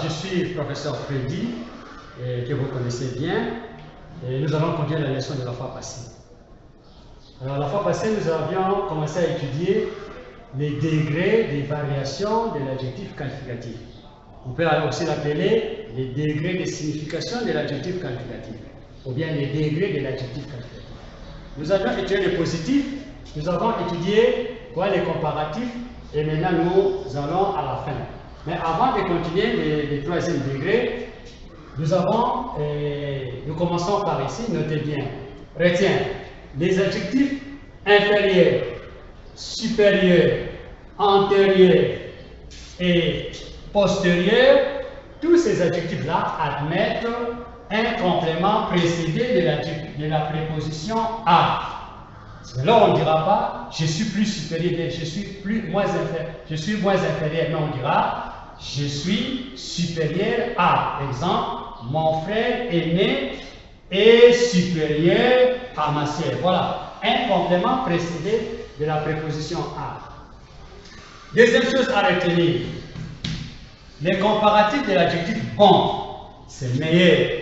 Je suis le professeur Freddy, que vous connaissez bien, et nous allons continuer la leçon de la fois passée. Alors, la fois passée, nous avions commencé à étudier les degrés des variations de l'adjectif qualificatif. On peut aussi l'appeler les degrés de signification de l'adjectif qualificatif, ou bien les degrés de l'adjectif qualificatif. Nous avions étudié le positif, nous avons étudié les comparatifs, et maintenant nous allons à la fin. Mais avant de continuer le troisième degré, nous commençons par ici, notez bien. Retiens, les adjectifs inférieurs, supérieurs, antérieurs et postérieurs, tous ces adjectifs-là admettent un complément précédé de la préposition à. Là, on ne dira pas je suis plus supérieur, je suis moins inférieur, mais on dira je suis supérieur à. Exemple, mon frère aîné est supérieur à ma sœur. Voilà, un complément précédé de la préposition à. Deuxième chose à retenir, les comparatifs de l'adjectif bon, c'est meilleur.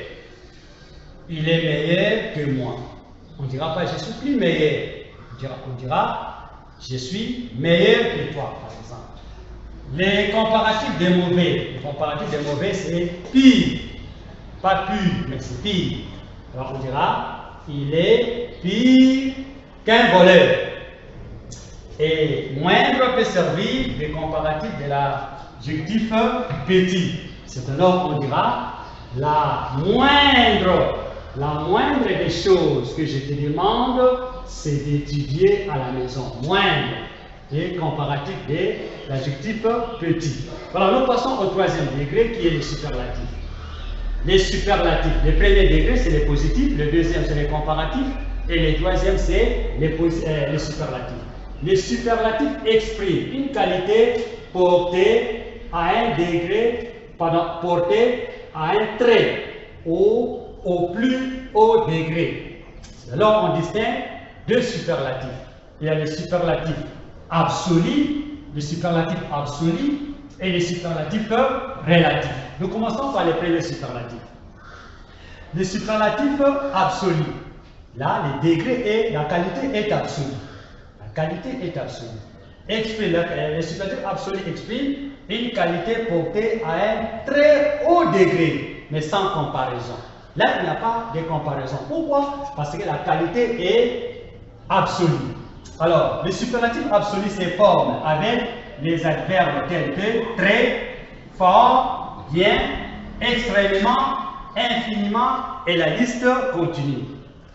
Il est meilleur que moi. On ne dira pas je suis plus meilleur. On dira je suis meilleur que toi, par exemple. Les comparatifs des mauvais, c'est pire. Pas pur, mais c'est pire. Alors on dira il est pire qu'un voleur. Et moindre peut servir des comparatifs de l'adjectif petit. C'est alors qu'on dira la moindre des choses que je te demande, c'est d'étudier à la maison. Moindre. Et comparatif de l'adjectif petit. Voilà, nous passons au troisième degré qui est le superlatif. Les superlatifs, le premier degré c'est les positifs, le deuxième c'est les comparatifs et le troisième c'est les superlatifs. Les superlatifs expriment une qualité portée à un trait au plus haut degré. Alors on distingue deux superlatifs. Il y a les superlatifs absolus et les superlatifs relatifs. Nous commençons par les premiers superlatifs. Les superlatifs absolus. Là, le degré et la qualité est absolue. La qualité est absolue. Les superlatifs absolus expriment une qualité portée à un très haut degré, mais sans comparaison. Là, il n'y a pas de comparaison. Pourquoi? Parce que la qualité est absolue. Alors, les superlatifs absolus se forment avec les adverbes tels que très, fort, bien, extrêmement, infiniment et la liste continue.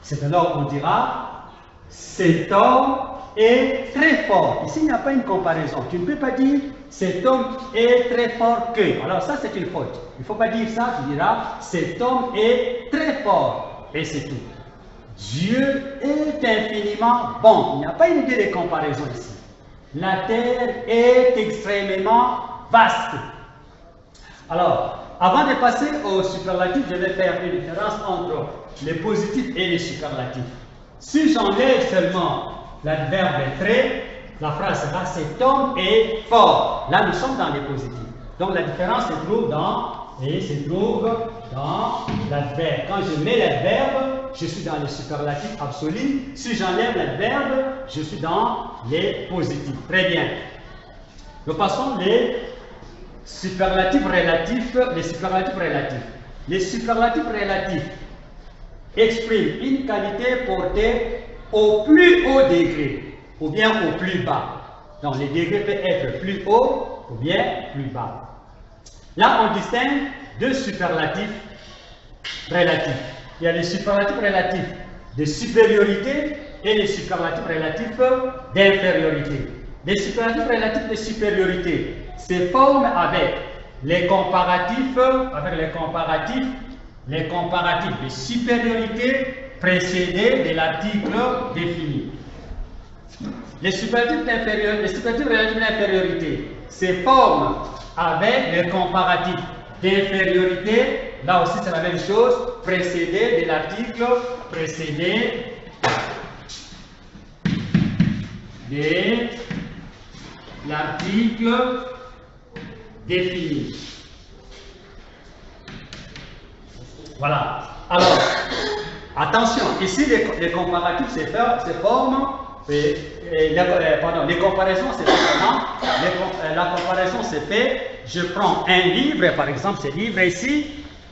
C'est alors qu'on dira cet homme est très fort. Ici, il n'y a pas une comparaison. Tu ne peux pas dire cet homme est très fort que. Alors ça, c'est une faute. Il ne faut pas dire ça. Tu diras cet homme est très fort. Et c'est tout. Dieu est infiniment bon. Il n'y a pas une idée de comparaison ici. La terre est extrêmement vaste. Alors, avant de passer au superlatif, je vais faire une différence entre les positifs et les superlatifs. Si j'enlève seulement l'adverbe très, la phrase sera cet homme est fort. Là, nous sommes dans les positifs. Donc, la différence se trouve dans l'adverbe. Quand je mets l'adverbe, je suis dans les superlatifs absolus. Si j'enlève l'adverbe, je suis dans les positifs. Très bien. Nous passons les superlatifs relatifs. Les superlatifs relatifs expriment une qualité portée au plus haut degré ou bien au plus bas. Donc les degrés peuvent être plus haut ou bien plus bas. Là, on distingue deux superlatifs relatifs. Il y a les superlatifs relatifs de supériorité et les superlatifs relatifs d'infériorité. Les superlatifs relatifs de supériorité se forment avec les comparatifs de supériorité précédés de l'article défini. Les superlatifs relatifs d'infériorité se forment avec les comparatifs d'infériorité. Là aussi, c'est la même chose, précédé de l'article défini. Voilà. Alors, attention, ici les comparatifs se forment, les comparaisons se font comment? La comparaison se fait, je prends un livre, par exemple ce livre ici,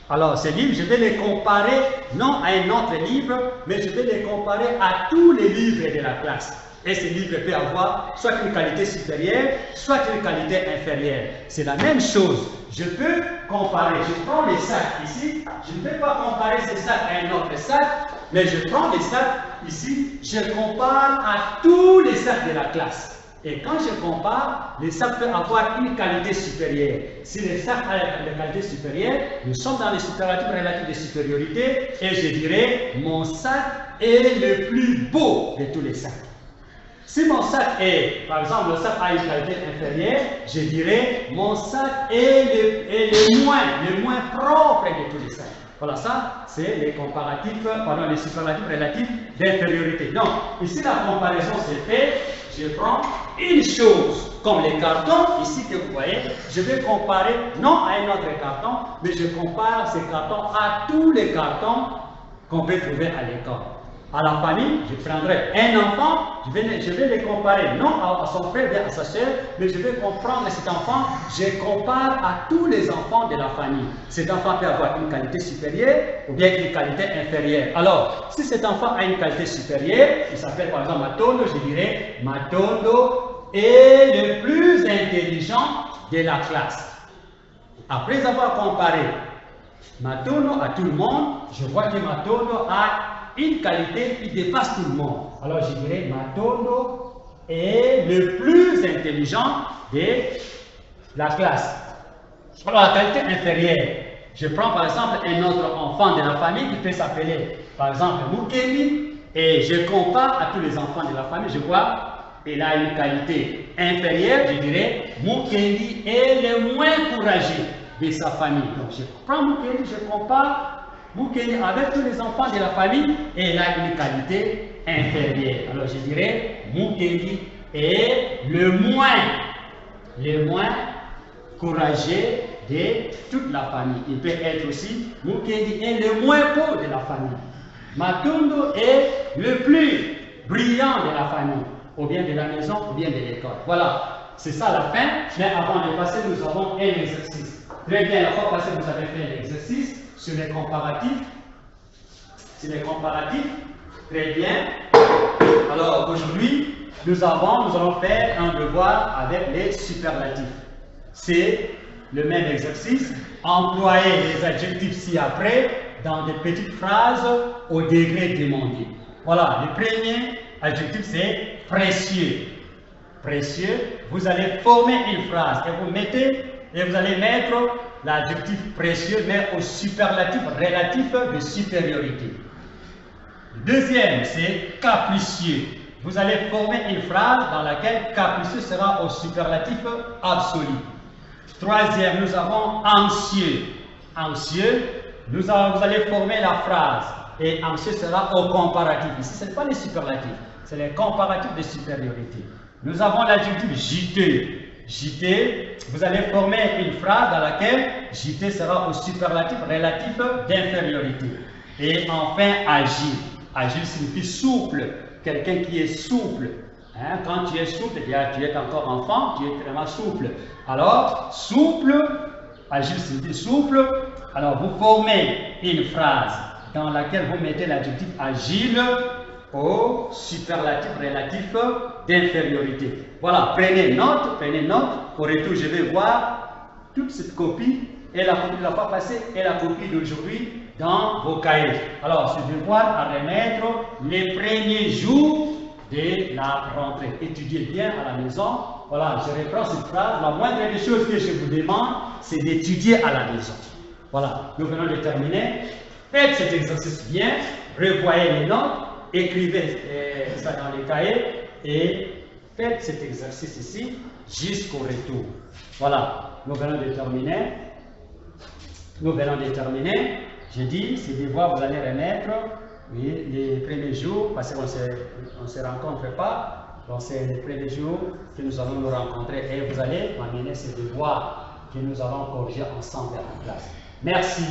alors ces livres, je vais les comparer non à un autre livre, mais je vais les comparer à tous les livres de la classe. Et ce livre peut avoir soit une qualité supérieure, soit une qualité inférieure. C'est la même chose. Je peux comparer, je prends les sacs ici, je ne vais pas comparer ces sacs à un autre sac, mais je prends les sacs ici, je compare à tous les sacs de la classe. Et quand je compare, les sacs peuvent avoir une qualité supérieure. Si les sacs ont une qualité supérieure, nous sommes dans les superlatifs relatifs de supériorité, et je dirais, mon sac est le plus beau de tous les sacs. Si mon sac est, par exemple, le sac a une qualité inférieure, je dirais, mon sac est le moins propre de tous les sacs. Voilà, ça, c'est les comparatifs, pardon, les superlatifs relatifs d'infériorité. Donc, ici, la comparaison s'est faite. Je prends une chose, comme les cartons, ici que vous voyez, je vais comparer, non à un autre carton, mais je compare ces cartons à tous les cartons qu'on peut trouver à l'école. À la famille, je prendrai un enfant, je vais les comparer, non à son frère, bien à sa soeur, mais je vais comprendre cet enfant, je compare à tous les enfants de la famille. Cet enfant peut avoir une qualité supérieure ou bien une qualité inférieure. Alors, si cet enfant a une qualité supérieure, il s'appelle par exemple Matondo, je dirais Matondo est le plus intelligent de la classe. Après avoir comparé Matondo à tout le monde, je vois que Matondo a une qualité qui dépasse tout le monde. Alors je dirais Matondo est le plus intelligent de la classe. Alors la qualité inférieure, je prends par exemple un autre enfant de la famille qui peut s'appeler par exemple Mukeli et je compare à tous les enfants de la famille, je vois il a une qualité inférieure, je dirais Mukeli est le moins courageux de sa famille. Donc je prends Mukeli, je compare Mukeli avec tous les enfants de la famille et il a une qualité inférieure. Alors je dirais Mukeli est le moins courageux de toute la famille. Il peut être aussi Mukeli est le moins beau de la famille. Matondo est le plus brillant de la famille, ou bien de la maison, ou bien de l'école. Voilà, c'est ça la fin. Mais avant de passer, nous avons un exercice. Très bien, la fois passée, vous avez fait l'exercice sur les comparatifs. Très bien. Alors aujourd'hui, nous allons faire un devoir avec les superlatifs. C'est le même exercice. Employer les adjectifs ci-après dans des petites phrases au degré demandé. Voilà, le premier adjectif c'est précieux. Précieux, vous allez former une phrase et vous allez mettre l'adjectif précieux, mais au superlatif relatif de supériorité. Le deuxième, c'est capricieux. Vous allez former une phrase dans laquelle capricieux sera au superlatif absolu. Troisième, nous avons anxieux. Anxieux, vous allez former la phrase et anxieux sera au comparatif. Ici, ce n'est pas les superlatifs, c'est les comparatifs de supériorité. Nous avons l'adjectif juteux. JT, vous allez former une phrase dans laquelle JT sera au superlatif relatif d'infériorité. Et enfin, agile. Agile signifie souple, quelqu'un qui est souple. Hein? Quand tu es souple, tu es encore enfant, tu es vraiment souple. Alors, souple, agile signifie souple. Alors, vous formez une phrase dans laquelle vous mettez l'adjectif agile au superlatif relatif d'infériorité. Voilà, prenez note. Au retour, je vais voir toute cette copie et la copie de la fois passée et la copie d'aujourd'hui dans vos cahiers. Alors, ce devoir à remettre les premiers jours de la rentrée. Étudiez bien à la maison. Voilà, je reprends cette phrase. La moindre des choses que je vous demande, c'est d'étudier à la maison. Voilà, nous venons de terminer. Faites cet exercice bien, revoyez les notes. Écrivez ça dans les cahiers et faites cet exercice ici jusqu'au retour. Voilà, nous venons de terminer. J'ai dit, ces devoirs, vous allez remettre les premiers jours, parce qu'on ne se rencontre pas. Donc, c'est les premiers jours que nous allons nous rencontrer et vous allez m'amener ces devoirs que nous allons corriger ensemble en classe. Merci.